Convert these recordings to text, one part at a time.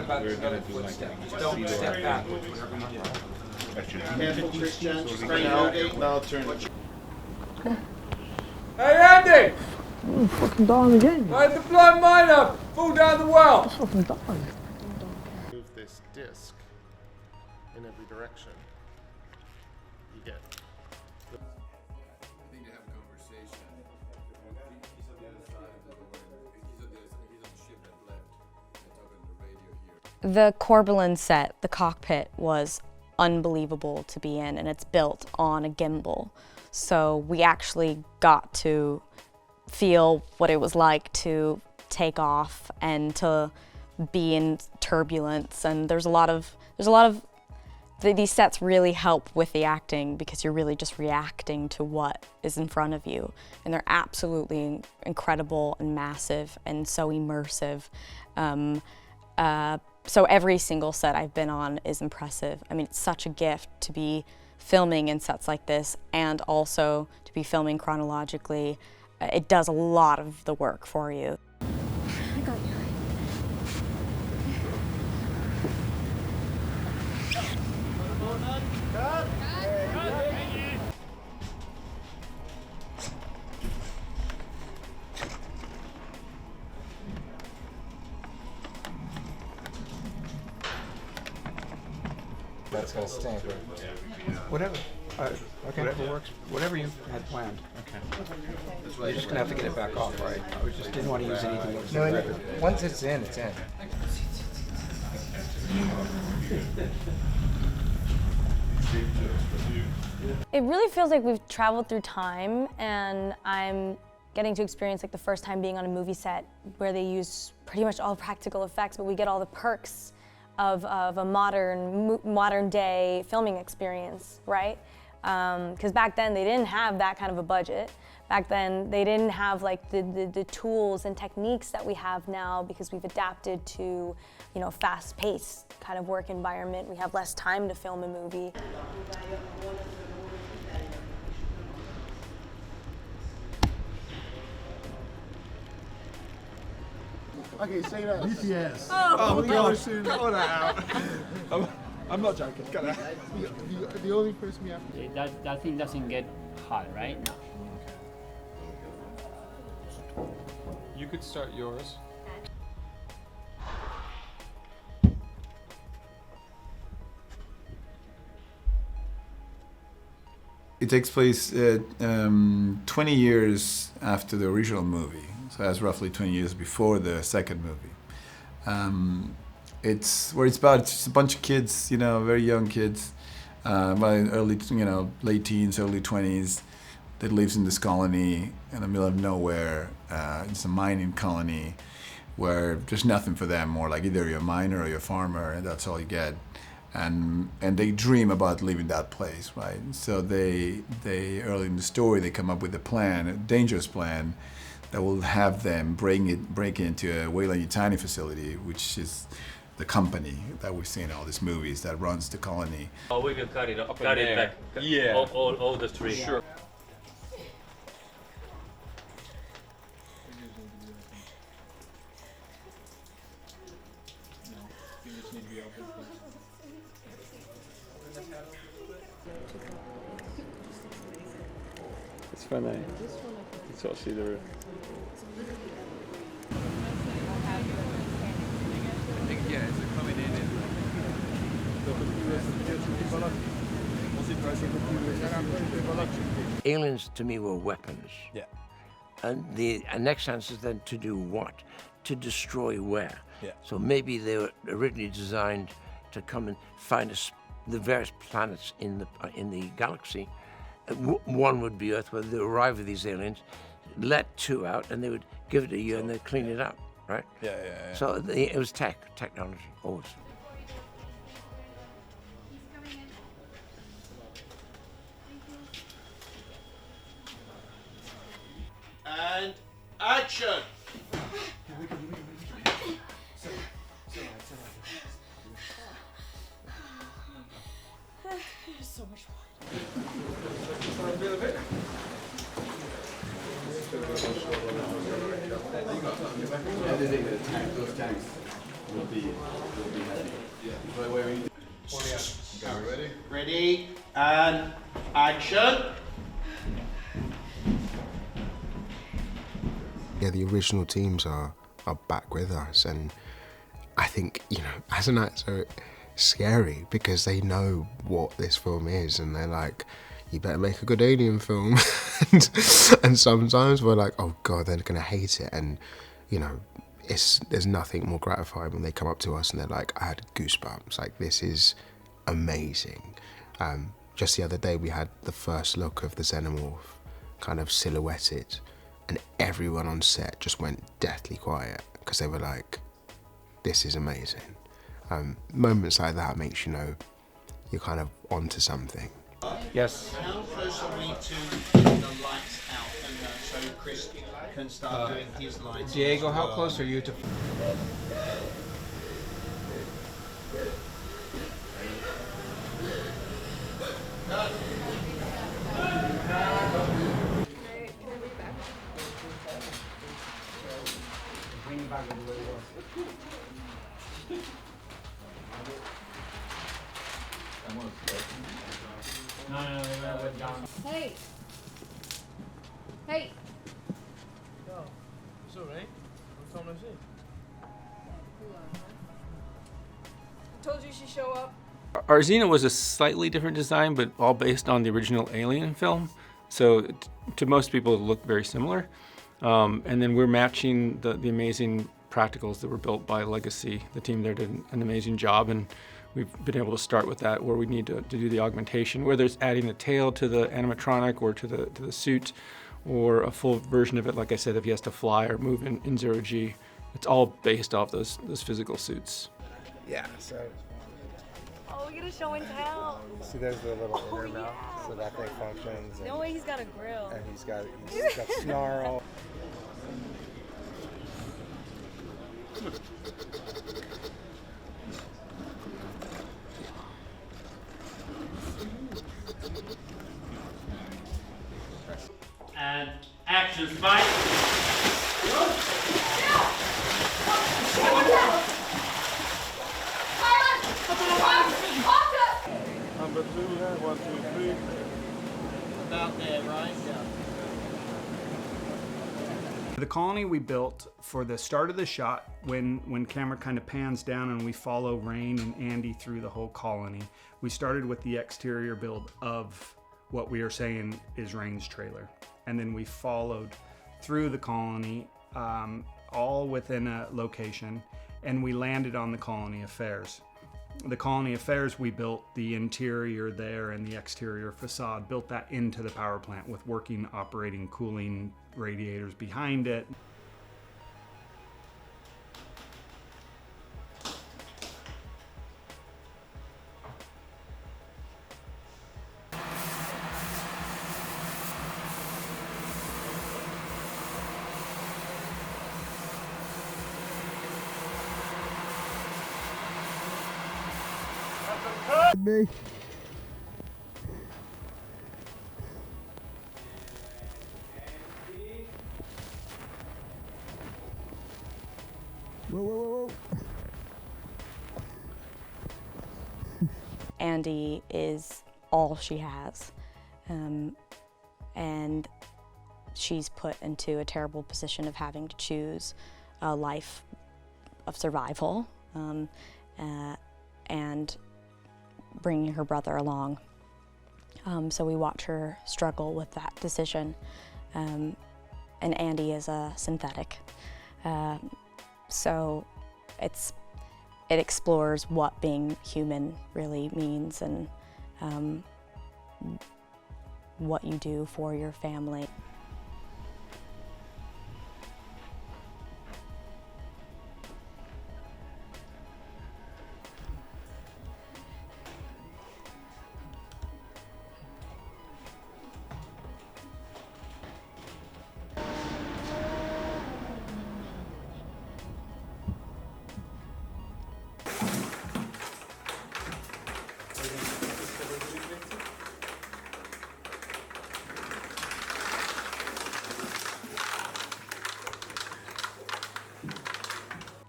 about the other footstep. Just don't step backwards whenever you do. Now turn. Hey Andy! I'm fucking dying again. Why'd the blind mine up? Fall down the well! I'm fucking dying. Move this disc in every direction. You get. I think they have a conversation. He's on the other side of the door. He's on the ship that left. They're talking on the radio here. The Corbelin set, the cockpit, was unbelievable to be in, and it's built on a gimbal. So we actually got to feel what it was like to take off and to be in turbulence. And there's a lot of these sets really help with the acting because you're really just reacting to what is in front of you. And they're absolutely incredible and massive and so immersive. So every single set I've been on is impressive. I mean, it's such a gift to be filming in sets like this and also to be filming chronologically. It does a lot of the work for you. I got you. That's gonna stink. Whatever. Okay. Whatever works. Whatever you had planned. Okay. You're just gonna have to get it back off, right? I just didn't want to use anything. No, once it's in, it's in. It really feels like we've traveled through time, and I'm getting to experience like the first time being on a movie set where they use pretty much all practical effects, but we get all the perks of a modern day filming experience, right? Because back then they didn't have that kind of a budget. Back then they didn't have like the tools and techniques that we have now because we've adapted to, you know, fast-paced kind of work environment. We have less time to film a movie. Okay, say that. BTS. Oh my gosh. Cut out. I'm not joking. Cut out. The only person we have to. That thing doesn't get hot, right? No. You could start yours. It takes place 20 years after the original movie, so that's roughly 20 years before the second movie. It's about just a bunch of kids, you know, very young kids, early, you know, late teens, early 20s, that lives in this colony in the middle of nowhere. It's a mining colony where there's nothing for them, more like either you're a miner or you're a farmer, and that's all you get. And they dream about leaving that place, right? So they early in the story they come up with a plan, a dangerous plan, that will have them break into a Weyland-Yutani facility, which is the company that we see in all these movies that runs the colony. Oh, we can cut it up, cut it back. Yeah. All the three. Sure. It's funny. You sort of see the. Yeah, it's coming in and aliens to me were weapons. Yeah. And the next answer is then to do what? To destroy where? Yeah. So maybe they were originally designed to come and find the various planets in the galaxy. One would be Earth, where they arrive with these aliens, let two out, and they would give it a year and they'd clean it up, right? Yeah. So it was technology, always. And action! There's so much more. editing those tanks. Ready, and action. Yeah, the original teams are back with us, and I think, you know, as an actor, it's scary because they know what this film is, and they're like, you better make a good alien film. and sometimes we're like, oh God, they're gonna hate it. And, you know, there's nothing more gratifying when they come up to us and they're like, I had goosebumps, like, this is amazing. Just the other day we had the first look of the xenomorph kind of silhouetted, and everyone on set just went deathly quiet because they were like, this is amazing. Moments like that makes you know you're kind of onto something. Yes. How close are we to getting the lights out, and so Chris can start doing his lights? Diego, how close are you to... Hey! Hey! Yo, it's alright. I'm filming this. Told you she'd show up. Our Xena was a slightly different design, but all based on the original Alien film. So to most people, it looked very similar. And then we're matching the amazing practicals that were built by Legacy. The team there did an amazing job, and we've been able to start with that where we need to do the augmentation, whether it's adding the tail to the animatronic or to the suit, or a full version of it, like I said, if he has to fly or move in zero G. It's all based off those physical suits. Yeah, so... Oh, we get a show and tell. See, there's the little inner mouth, so that thing functions. No way, he's got a grill. And he's got snarl. And action, Spike. Number 2, 1, 2, 3. About there, right? Yeah. The colony we built for the start of the shot, when camera kind of pans down and we follow Rain and Andy through the whole colony, we started with the exterior build of what we are saying is Rain's trailer. And then we followed through the colony, all within a location, and we landed on the colony affairs. The colony affairs, we built the interior there and the exterior facade, built that into the power plant with working, operating, cooling radiators behind it. Me. Whoa, whoa, whoa, whoa. Andy is all she has, and she's put into a terrible position of having to choose a life of survival and bringing her brother along. So we watch her struggle with that decision. And Andy is a synthetic. So it explores what being human really means and what you do for your family.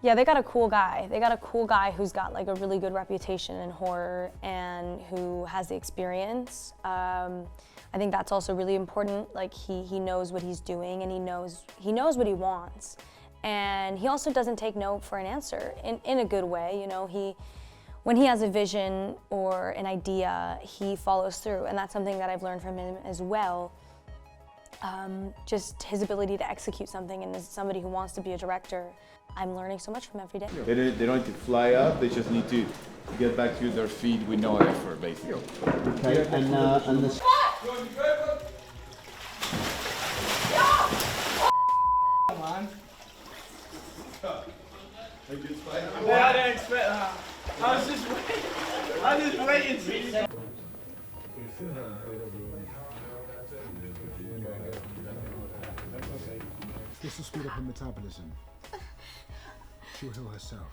Yeah, they got a cool guy. They got a cool guy who's got like a really good reputation in horror and who has the experience. I think that's also really important. Like he knows what he's doing and he knows what he wants. And he also doesn't take no for an answer in a good way. You know, when he has a vision or an idea, he follows through, and that's something that I've learned from him as well. Just his ability to execute something, and as somebody who wants to be a director, I'm learning so much from every day. They don't need to fly up, they just need to get back to their feet with no effort, basically. Okay, and the... Come on. I didn't expect that. I was just waiting to see. This will speed up her metabolism. She'll heal herself.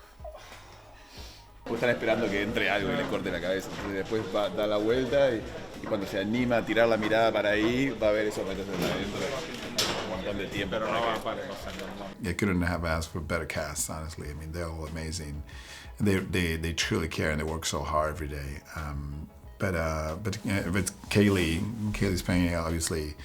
Están esperando que entre algo y le corte la cabeza. Entonces después da la vuelta y cuando se anima a tirar la mirada para ahí, va a ver esos metros adentro. Un montón de tiempo. Pero no va para I couldn't have asked for better cast, honestly. I mean, they're all amazing. They truly care and they work so hard every day. But Cailee Spaeny, obviously,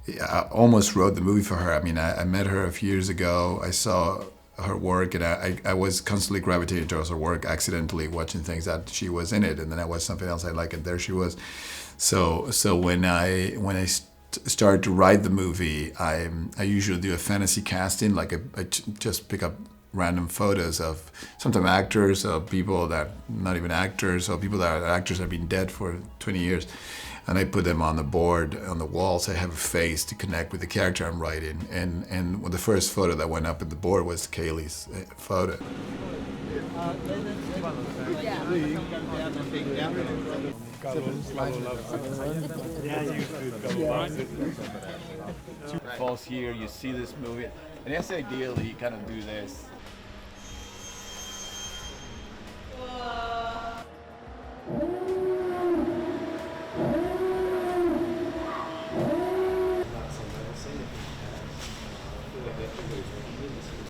I almost wrote the movie for her. I mean, I met her a few years ago. I saw her work, and I was constantly gravitating towards her work, accidentally watching things that she was in it, and then I watched something else I liked, and there she was. So when I started to write the movie, I usually do a fantasy casting, like I just pick up random photos of sometimes actors, of people that not even actors, or people that are actors that have been dead for 20 years. And I put them on the board, on the wall, so I have a face to connect with the character I'm writing. And the first photo that went up at the board was Cailee's photo. Falls here, you see this movie, and that's ideally you kind of do this